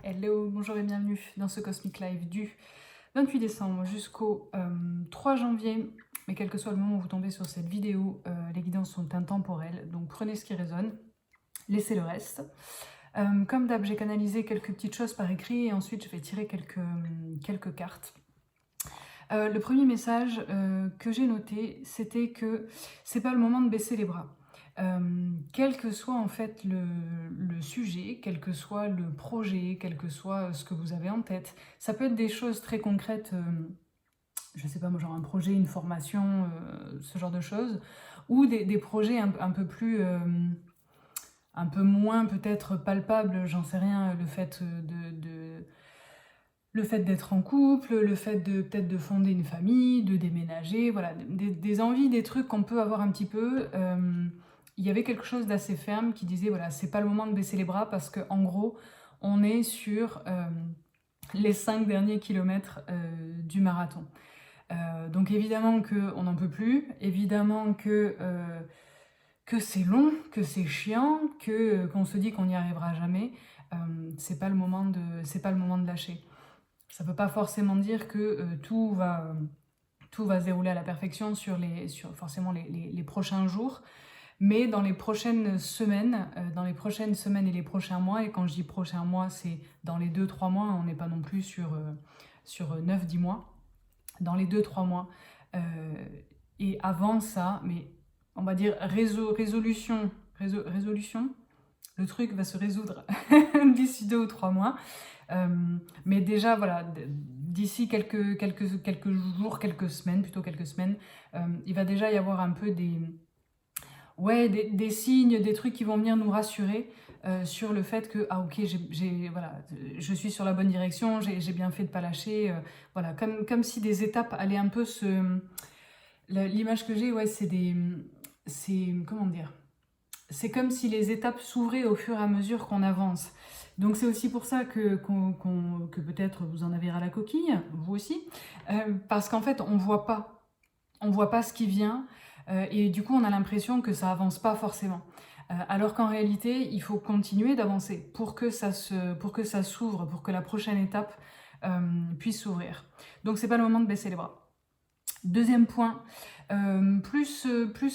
Hello, bonjour et bienvenue dans ce Cosmic Live du 28 décembre jusqu'au 3 janvier. Mais quel que soit le moment où vous tombez sur cette vidéo, les guidances sont intemporelles, donc prenez ce qui résonne, laissez le reste. Comme d'hab, j'ai canalisé quelques petites choses par écrit et ensuite je vais tirer quelques cartes. Le premier message que j'ai noté, c'était que c'est pas le moment de baisser les bras. Quel que soit en fait le sujet, quel que soit le projet, quel que soit ce que vous avez en tête, ça peut être des choses très concrètes, je sais pas moi, genre un projet, une formation, ce genre de choses, ou des projets un peu plus, un peu moins peut-être palpables, j'en sais rien, le fait d'être en couple, le fait de peut-être de fonder une famille, de déménager, voilà, des envies, des trucs qu'on peut avoir un petit peu. Il y avait quelque chose d'assez ferme qui disait, voilà, c'est pas le moment de baisser les bras parce qu'en gros, on est sur les 5 derniers kilomètres du marathon. Donc évidemment qu'on n'en peut plus, évidemment que c'est long, que c'est chiant, qu'on se dit qu'on n'y arrivera jamais. C'est pas le moment de lâcher. Ça ne veut pas forcément dire que tout va se dérouler à la perfection sur forcément les prochains jours, mais dans les prochaines semaines, et les prochains mois, et quand je dis prochains mois, c'est dans les 2-3 mois, on n'est pas non plus sur 9-10 mois, dans les 2-3 mois, et avant ça, mais on va dire résolution, le truc va se résoudre d'ici 2 ou 3 mois. Mais déjà, voilà, d'ici quelques jours, quelques semaines, il va déjà y avoir un peu des signes, des trucs qui vont venir nous rassurer sur le fait que, ah ok, voilà, je suis sur la bonne direction, j'ai bien fait de pas lâcher. Voilà, comme si des étapes allaient un peu se... L'image que j'ai, ouais, comment dire, c'est comme si les étapes s'ouvraient au fur et à mesure qu'on avance. Donc c'est aussi pour ça que peut-être vous en avez ras la coquille, vous aussi, parce qu'en fait on voit pas ce qui vient, et du coup on a l'impression que ça avance pas forcément. Alors qu'en réalité il faut continuer d'avancer pour que ça s'ouvre, pour que la prochaine étape puisse s'ouvrir. Donc c'est pas le moment de baisser les bras. Deuxième point, plus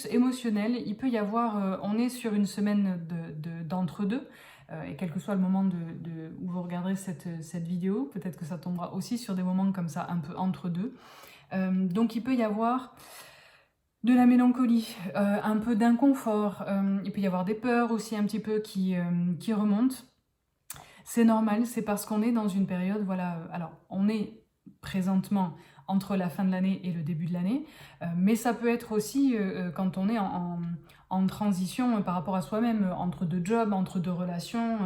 émotionnel, il peut y avoir, on est sur une semaine d'entre-deux, et quel que soit le moment où vous regarderez cette vidéo, peut-être que ça tombera aussi sur des moments comme ça, un peu entre-deux. Donc il peut y avoir de la mélancolie, un peu d'inconfort, il peut y avoir des peurs aussi un petit peu qui remontent. C'est normal, c'est parce qu'on est dans une période, voilà, alors on est présentement entre la fin de l'année et le début de l'année, mais ça peut être aussi quand on est en transition par rapport à soi-même, entre deux jobs, entre deux relations,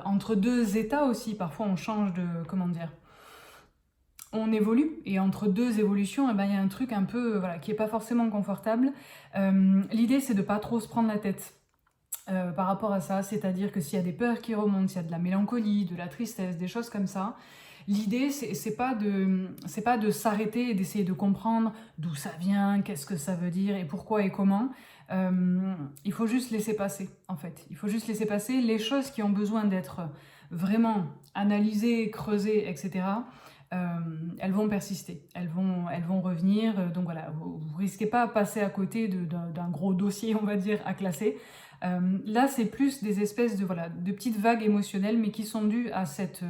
entre deux états aussi. Parfois on change de, comment dire, on évolue, et entre deux évolutions, il y a un truc un peu voilà, qui n'est pas forcément confortable. L'idée c'est de ne pas trop se prendre la tête. Par rapport à ça, c'est-à-dire que s'il y a des peurs qui remontent, s'il y a de la mélancolie, de la tristesse, des choses comme ça, l'idée c'est pas de s'arrêter et d'essayer de comprendre d'où ça vient, qu'est-ce que ça veut dire et pourquoi et comment. Il faut juste laisser passer, en fait. Il faut juste laisser passer les choses qui ont besoin d'être vraiment analysées, creusées, etc. Elles vont persister, elles vont revenir. Donc voilà, vous risquez pas de passer à côté d'un gros dossier, on va dire, à classer. Là, c'est plus des espèces de petites vagues émotionnelles, mais qui sont dues à cette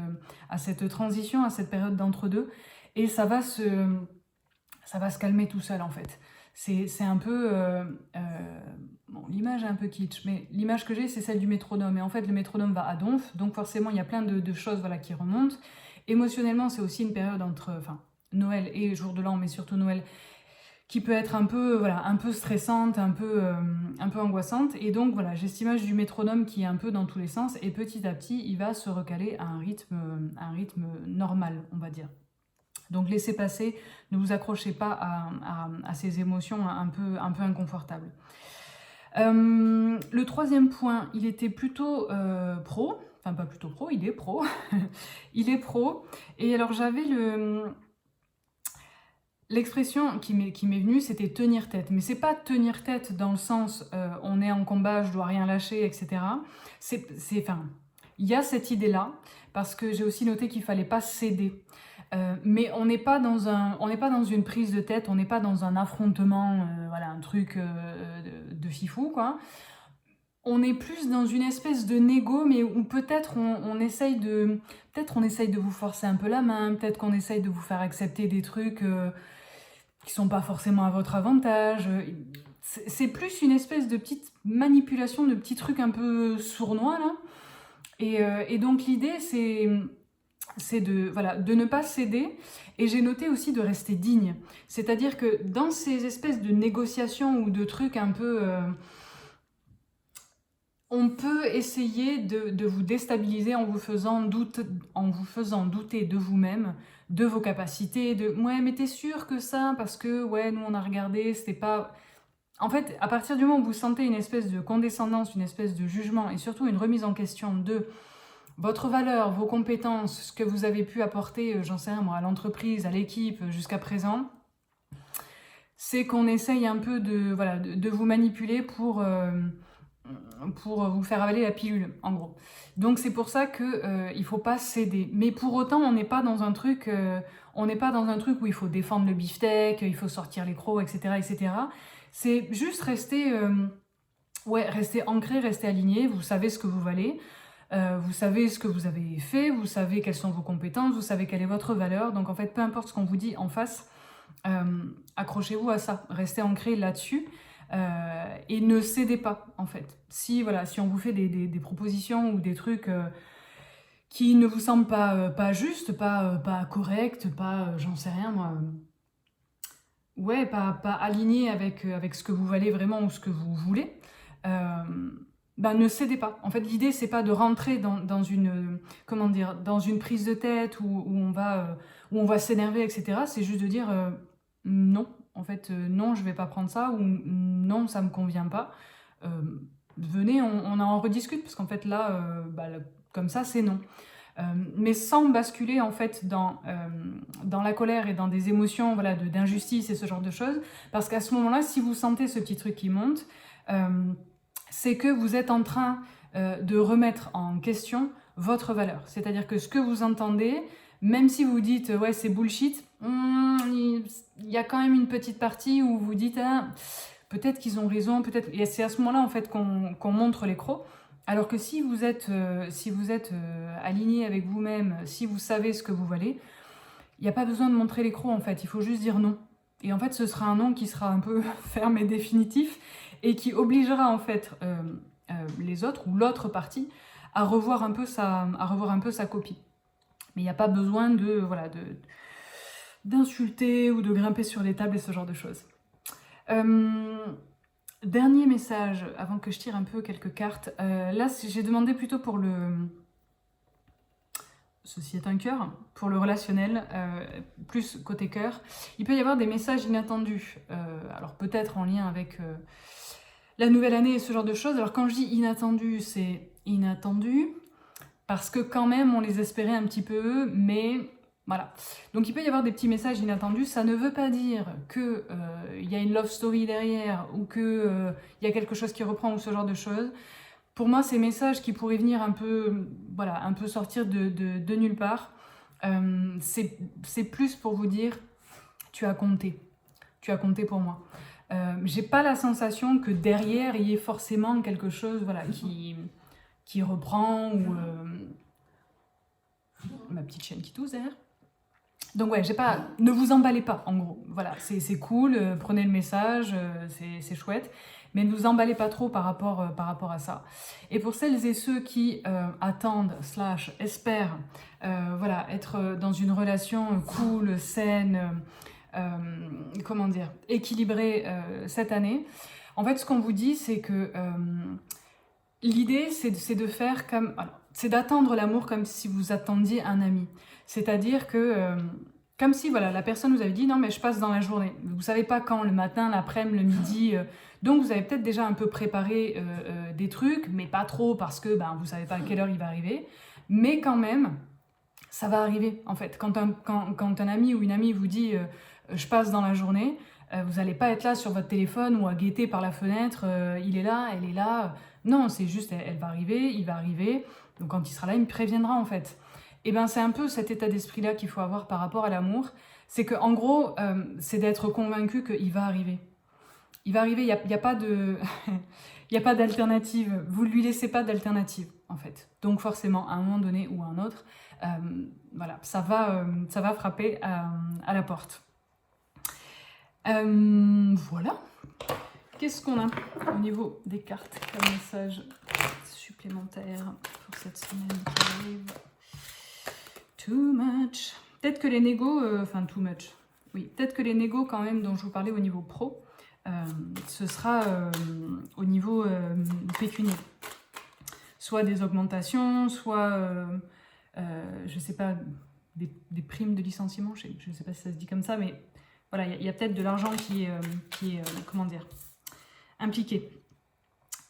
transition, à cette période d'entre-deux. Et ça va se calmer tout seul, en fait. C'est un peu... bon, l'image est un peu kitsch, mais l'image que j'ai, c'est celle du métronome. Et en fait, le métronome va à donf, donc forcément, il y a plein de choses qui remontent. Émotionnellement, c'est aussi une période entre Noël et jour de l'an, mais surtout Noël, qui peut être un peu stressante, un peu angoissante. Et donc voilà, j'ai cette image du métronome qui est un peu dans tous les sens, et petit à petit, il va se recaler à un rythme normal, on va dire. Donc laissez passer, ne vous accrochez pas à ces émotions un peu inconfortables. Le troisième point, il était plutôt pro, enfin pas plutôt pro, il est pro. Il est pro, et alors j'avais l'expression qui m'est venue, c'était tenir tête. Mais c'est pas tenir tête dans le sens on est en combat, je dois rien lâcher, etc. il y a cette idée-là, parce que j'ai aussi noté qu'il ne fallait pas céder. Mais on n'est pas dans une prise de tête, on n'est pas dans un affrontement, voilà, un truc de fifou, quoi. On est plus dans une espèce de négo, mais où peut-être on essaye de vous forcer un peu la main, peut-être qu'on essaye de vous faire accepter des trucs qui sont pas forcément à votre avantage. C'est plus une espèce de petite manipulation, de petits trucs un peu sournois, là. Et donc l'idée, c'est de ne pas céder, et j'ai noté aussi de rester digne. C'est-à-dire que dans ces espèces de négociations ou de trucs un peu... on peut essayer de vous déstabiliser en vous faisant douter de vous-même, de vos capacités, de « ouais, mais t'es sûr que ça, parce que ouais, nous on a regardé, c'était pas... » En fait, à partir du moment où vous sentez une espèce de condescendance, une espèce de jugement, et surtout une remise en question de votre valeur, vos compétences, ce que vous avez pu apporter, j'en sais rien moi, à l'entreprise, à l'équipe, jusqu'à présent, c'est qu'on essaye un peu de vous manipuler pour vous faire avaler la pilule, en gros. Donc c'est pour ça que il faut pas céder. Mais pour autant, on n'est pas dans un truc, où il faut défendre le beefsteak, il faut sortir les crocs, etc., etc. C'est juste rester ancré, rester aligné. Vous savez ce que vous valez. Vous savez ce que vous avez fait, vous savez quelles sont vos compétences, vous savez quelle est votre valeur. Donc en fait, peu importe ce qu'on vous dit en face, accrochez-vous à ça, restez ancré là-dessus et ne cédez pas en fait. Si on vous fait des propositions ou des trucs qui ne vous semblent pas justes, pas corrects, pas j'en sais rien moi, ouais, pas alignés avec ce que vous valez vraiment ou ce que vous voulez, ne cédez pas. En fait, l'idée, c'est pas de rentrer dans une, dans une prise de tête où on va s'énerver, etc. C'est juste de dire non. En fait, non, je vais pas prendre ça, ou non, ça me convient pas. Venez, on en rediscute, parce qu'en fait, là, comme ça, c'est non. Mais sans basculer en fait dans la colère et dans des émotions d'injustice et ce genre de choses, parce qu'à ce moment-là, si vous sentez ce petit truc qui monte, c'est que vous êtes en train de remettre en question votre valeur. C'est-à-dire que ce que vous entendez, même si vous dites « ouais, c'est bullshit », il y a quand même une petite partie où vous dites ah, « peut-être qu'ils ont raison, peut-être... » Et c'est à ce moment-là en fait qu'on montre les crocs. Alors que si vous êtes aligné avec vous-même, si vous savez ce que vous valez, il n'y a pas besoin de montrer les crocs en fait, il faut juste dire non. Et en fait, ce sera un non qui sera un peu ferme et définitif, et qui obligera en fait les autres ou l'autre partie à revoir un peu sa copie. Mais il n'y a pas besoin d'insulter ou de grimper sur les tables et ce genre de choses. Dernier message, avant que je tire un peu quelques cartes. Là, j'ai demandé plutôt pour ceci est un cœur, pour le relationnel, plus côté cœur. Il peut y avoir des messages inattendus, alors peut-être en lien avec la nouvelle année et ce genre de choses. Alors quand je dis inattendu, c'est inattendu, parce que quand même on les espérait un petit peu, mais voilà. Donc il peut y avoir des petits messages inattendus, ça ne veut pas dire qu'il y a une love story derrière, ou qu'il y a quelque chose qui reprend, ou ce genre de choses. Pour moi, ces messages qui pourraient venir un peu sortir de nulle part, c'est plus pour vous dire tu as compté pour moi. J'ai pas la sensation que derrière il y ait forcément quelque chose qui reprend, ou ma petite chienne qui tousse derrière. Donc ouais, ne vous emballez pas en gros, voilà, c'est cool, prenez le message, c'est chouette, mais ne vous emballez pas trop par rapport à ça. Et pour celles et ceux qui attendent / espèrent être dans une relation cool, saine, équilibrée cette année, en fait ce qu'on vous dit c'est que l'idée c'est de faire comme... c'est d'attendre l'amour comme si vous attendiez un ami. C'est-à-dire que, comme si la personne vous avait dit « non mais je passe dans la journée ». Vous ne savez pas quand, le matin, l'après-midi, le midi. Donc vous avez peut-être déjà un peu préparé des trucs, mais pas trop parce que vous ne savez pas à quelle heure il va arriver. Mais quand même, ça va arriver en fait. Quand un ami ou une amie vous dit « je passe dans la journée », vous n'allez pas être là sur votre téléphone ou à guetter par la fenêtre, il est là, elle est là. Non, c'est juste, elle va arriver, il va arriver. Donc quand il sera là, il me préviendra en fait. Et ben c'est un peu cet état d'esprit-là qu'il faut avoir par rapport à l'amour. C'est qu'en gros, c'est d'être convaincu qu'il va arriver. Il va arriver, il n'y a pas de... il n'y a pas d'alternative. Vous ne lui laissez pas d'alternative, en fait. Donc forcément, à un moment donné ou à un autre, voilà, ça va frapper à la porte. Voilà. Qu'est-ce qu'on a au niveau des cartes comme message supplémentaire pour cette semaine qui arrive? Too much. Peut-être que les négos, enfin too much. Oui, peut-être que les négos quand même dont je vous parlais au niveau pro, ce sera au niveau pécunier. Soit des augmentations, soit, je sais pas, des primes de licenciement, je ne sais pas si ça se dit comme ça, mais voilà, il y a peut-être de l'argent qui est comment dire, impliqué.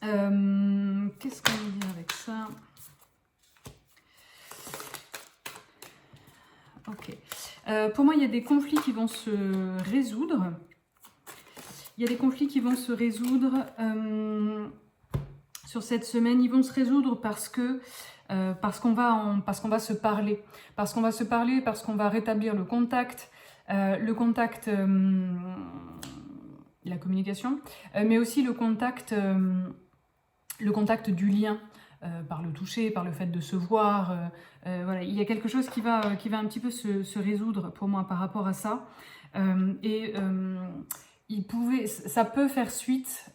Qu'est-ce qu'on veut dire avec ça? Ok. Pour moi, il y a des conflits qui vont se résoudre. Il y a des conflits qui vont se résoudre sur cette semaine. Ils vont se résoudre parce qu'on va se parler. Parce qu'on va se parler, parce qu'on va rétablir le contact. La communication, mais aussi le contact du lien. Par le toucher, par le fait de se voir, voilà, il y a quelque chose qui va un petit peu se résoudre pour moi par rapport à ça. Ça peut faire suite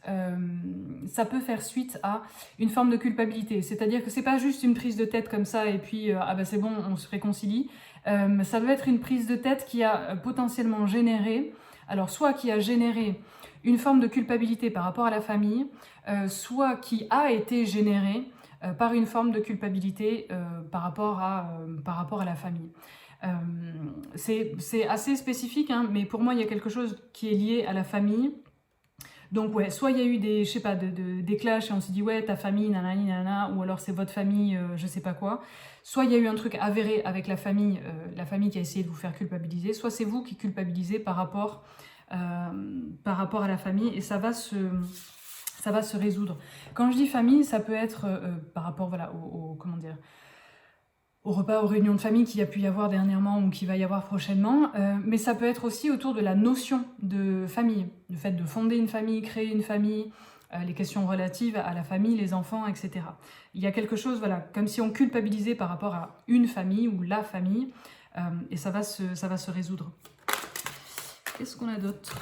à une forme de culpabilité. C'est-à-dire que c'est pas juste une prise de tête comme ça et puis ah ben c'est bon, on se réconcilie. Ça doit être une prise de tête qui a potentiellement généré, alors soit qui a généré une forme de culpabilité par rapport à la famille, soit qui a été générée par une forme de culpabilité par rapport à la famille. C'est assez spécifique, hein, mais pour moi, il y a quelque chose qui est lié à la famille. Donc ouais, soit il y a eu des, je sais pas, des clashs et on se dit ouais, ta famille, nanani, nanana, ou alors c'est votre famille, je sais pas quoi. Soit il y a eu un truc avéré avec la famille qui a essayé de vous faire culpabiliser, soit c'est vous qui culpabilisez par rapport à la famille et ça va se résoudre. Quand je dis famille, ça peut être par rapport voilà, comment dire, au repas, aux réunions de famille qu'il y a pu y avoir dernièrement ou qu'il va y avoir prochainement, mais ça peut être aussi autour de la notion de famille, le fait de fonder une famille, créer une famille, les questions relatives à la famille, les enfants, etc. Il y a quelque chose, voilà, comme si on culpabilisait par rapport à une famille ou la famille, et ça va se résoudre. Qu'est-ce qu'on a d'autre?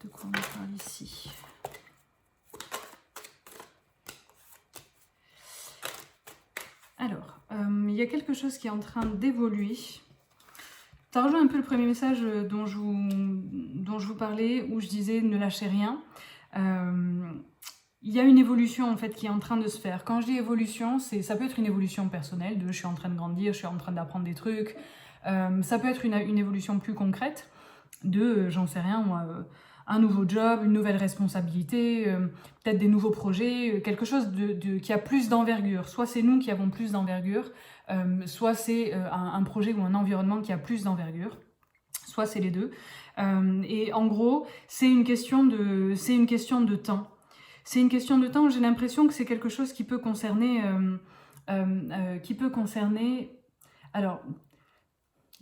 De quoi on parle ici? Alors, il y a quelque chose qui est en train d'évoluer. Ça rejoint un peu le premier message dont je vous parlais, où je disais ne lâchez rien. Il y a une évolution en fait qui est en train de se faire. Quand je dis évolution, ça peut être une évolution personnelle, de je suis en train de grandir, je suis en train d'apprendre des trucs. Ça peut être une évolution plus concrète, de j'en sais rien moi, un nouveau job, une nouvelle responsabilité, peut-être des nouveaux projets, quelque chose qui a plus d'envergure. Soit c'est nous qui avons plus d'envergure, soit c'est un projet ou un environnement qui a plus d'envergure, soit c'est les deux. Et en gros, c'est une question de temps. C'est une question de temps, j'ai l'impression que c'est quelque chose qui peut concerner... alors,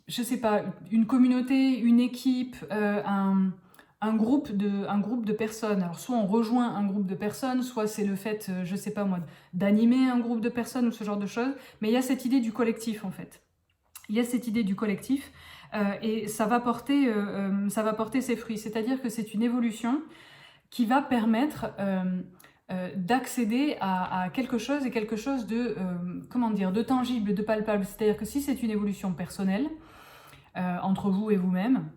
je sais pas, une communauté, une équipe, un groupe de personnes. Alors soit on rejoint un groupe de personnes, soit c'est le fait, je sais pas moi, d'animer un groupe de personnes ou ce genre de choses. Mais il y a cette idée du collectif en fait. Il y a cette idée du collectif et ça va porter ses fruits. C'est-à-dire que c'est une évolution qui va permettre d'accéder à quelque chose et quelque chose de, comment dire, de tangible, de palpable. C'est-à-dire que si c'est une évolution personnelle, entre vous et vous-même,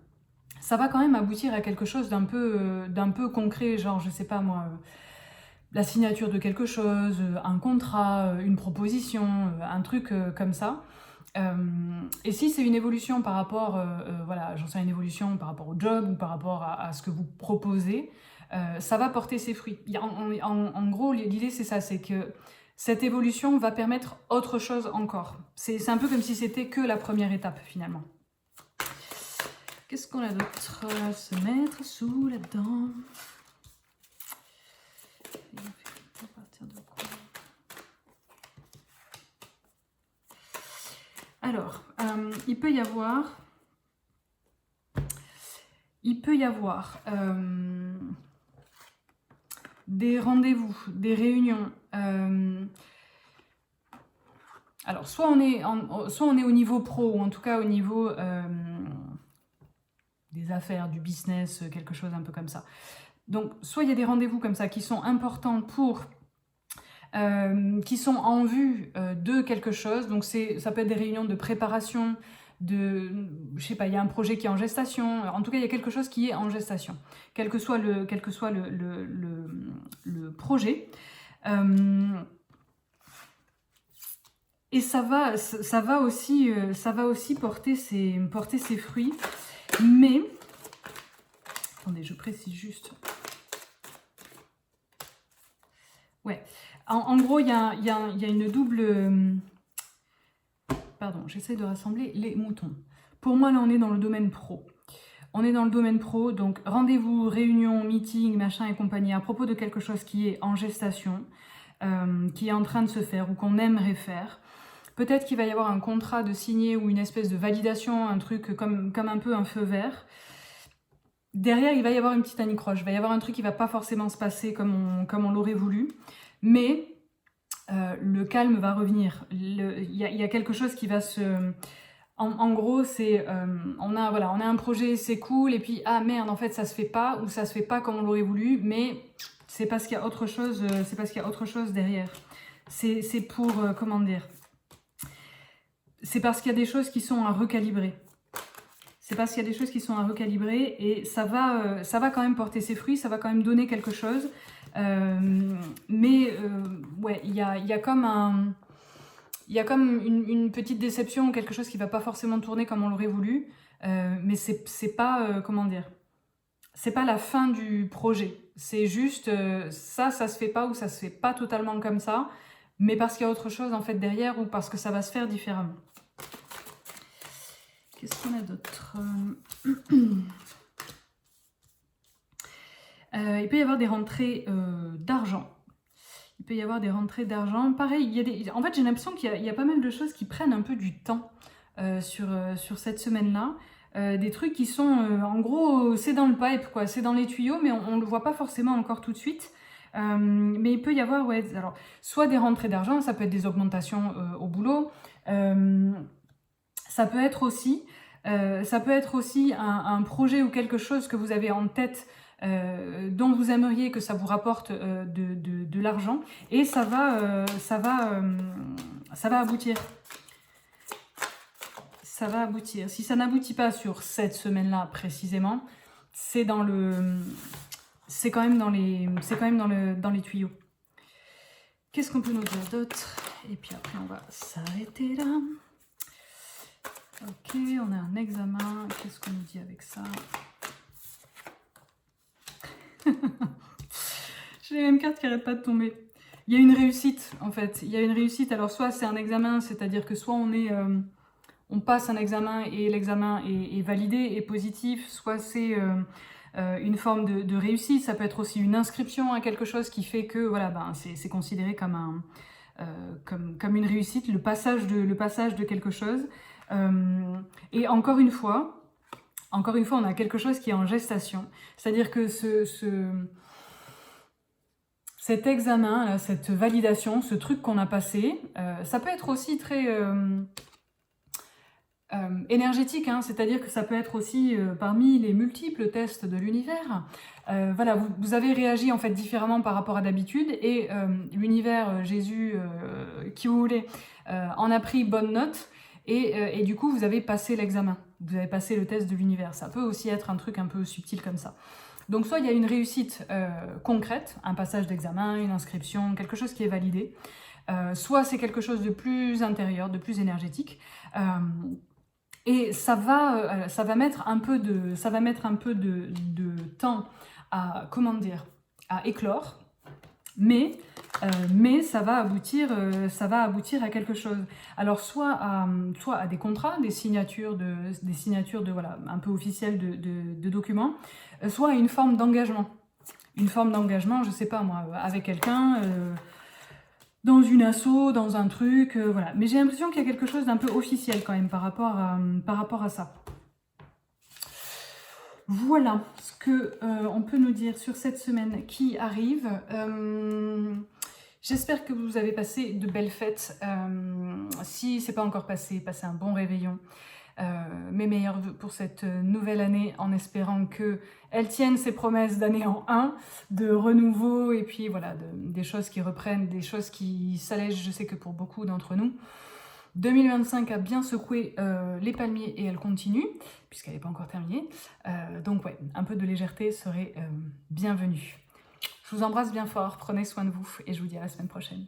ça va quand même aboutir à quelque chose d'un peu concret, genre, je sais pas moi, la signature de quelque chose, un contrat, une proposition, un truc comme ça. Et si c'est une évolution par rapport, voilà, j'en sais une évolution par rapport au job ou par rapport à ce que vous proposez, ça va porter ses fruits. En gros, l'idée c'est ça, c'est que cette évolution va permettre autre chose encore. C'est un peu comme si c'était que la première étape finalement. Qu'est-ce qu'on a d'autre à se mettre sous la dent? Alors, il peut y avoir des rendez-vous, des réunions. Alors, soit on est au niveau pro, ou en tout cas au niveau des affaires, du business, quelque chose un peu comme ça. Donc, soit il y a des rendez-vous comme ça qui sont importants qui sont en vue de quelque chose. Donc, ça peut être des réunions de préparation, je sais pas, il y a un projet qui est en gestation. En tout cas, il y a quelque chose qui est en gestation, quel que soit le projet. Et ça va aussi porter ses fruits. Mais, attendez, je précise juste. Ouais, en gros, il y a une double... Pardon, j'essaie de rassembler les moutons. Pour moi, là, on est dans le domaine pro. On est dans le domaine pro, donc rendez-vous, réunion, meeting, machin et compagnie, à propos de quelque chose qui est en gestation, qui est en train de se faire ou qu'on aimerait faire. Peut-être qu'il va y avoir un contrat de signer ou une espèce de validation, un truc comme un peu un feu vert. Derrière, il va y avoir une petite anicroche, il va y avoir un truc qui va pas forcément se passer comme on l'aurait voulu, mais le calme va revenir. Il y a quelque chose qui va se... En gros, c'est on a un projet, c'est cool, et puis ah merde, en fait ça se fait pas, ou ça se fait pas comme on l'aurait voulu, mais c'est parce qu'il y a autre chose, derrière. C'est pour comment dire, c'est parce qu'il y a des choses qui sont à recalibrer. C'est parce qu'il y a des choses qui sont à recalibrer, et ça va quand même porter ses fruits, ça va quand même donner quelque chose. Ouais, il y a comme une petite déception, quelque chose qui va pas forcément tourner comme on l'aurait voulu, mais c'est pas, comment dire, c'est pas la fin du projet. C'est juste, ça se fait pas, ou ça se fait pas totalement comme ça, mais parce qu'il y a autre chose en fait derrière, ou parce que ça va se faire différemment. Qu'est-ce qu'on a d'autre? Il peut y avoir des rentrées d'argent. Il peut y avoir des rentrées d'argent. Pareil, en fait, j'ai l'impression qu'il y a pas mal de choses qui prennent un peu du temps sur cette semaine-là. Des trucs qui sont, en gros, c'est dans le pipe, quoi. C'est dans les tuyaux, mais on ne le voit pas forcément encore tout de suite. Mais il peut y avoir, ouais, alors, soit des rentrées d'argent, ça peut être des augmentations au boulot. Ça peut être aussi un projet ou quelque chose que vous avez en tête, dont vous aimeriez que ça vous rapporte de l'argent, et ça va aboutir. Ça va aboutir. Si ça n'aboutit pas sur cette semaine-là précisément, c'est quand même dans les tuyaux. Qu'est-ce qu'on peut nous dire d'autre? Et puis après, on va s'arrêter là. Ok, on a un examen. Qu'est-ce qu'on nous dit avec ça? J'ai les mêmes cartes qui n'arrêtent pas de tomber. Il y a une réussite, en fait. Il y a une réussite. Alors, soit c'est un examen, c'est-à-dire que soit on passe un examen et l'examen est validé et positif, soit c'est une forme de réussite. Ça peut être aussi une inscription à quelque chose qui fait que voilà, c'est considéré comme une réussite, le passage de quelque chose. Et encore une fois, on a quelque chose qui est en gestation. C'est-à-dire que cet examen, cette validation, ce truc qu'on a passé, ça peut être aussi très énergétique, hein, c'est-à-dire que ça peut être aussi parmi les multiples tests de l'univers. Voilà, vous avez réagi en fait différemment par rapport à d'habitude, et l'univers, Jésus, qui vous voulez, en a pris bonne note, et du coup vous avez passé l'examen, vous avez passé le test de l'univers. Ça peut aussi être un truc un peu subtil comme ça. Donc soit il y a une réussite concrète, un passage d'examen, une inscription, quelque chose qui est validé, soit c'est quelque chose de plus intérieur, de plus énergétique, et ça va mettre un peu de temps à, comment dire, à éclore, mais ça va aboutir à quelque chose. Alors soit à des contrats, des signatures de voilà, un peu officielles de documents, soit à une forme d'engagement. Une forme d'engagement, je sais pas moi, avec quelqu'un, dans une asso, dans un truc, voilà. Mais j'ai l'impression qu'il y a quelque chose d'un peu officiel quand même par rapport à ça. Voilà ce que on peut nous dire sur cette semaine qui arrive. J'espère que vous avez passé de belles fêtes. Si c'est pas encore passé, passez un bon réveillon. Mes meilleurs vœux pour cette nouvelle année, en espérant qu'elle tienne ses promesses d'année en un, de renouveau, et puis voilà, des choses qui reprennent, des choses qui s'allègent, je sais que pour beaucoup d'entre nous. 2025 a bien secoué les palmiers et elle continue, puisqu'elle n'est pas encore terminée. Donc ouais, un peu de légèreté serait bienvenue. Je vous embrasse bien fort, prenez soin de vous et je vous dis à la semaine prochaine.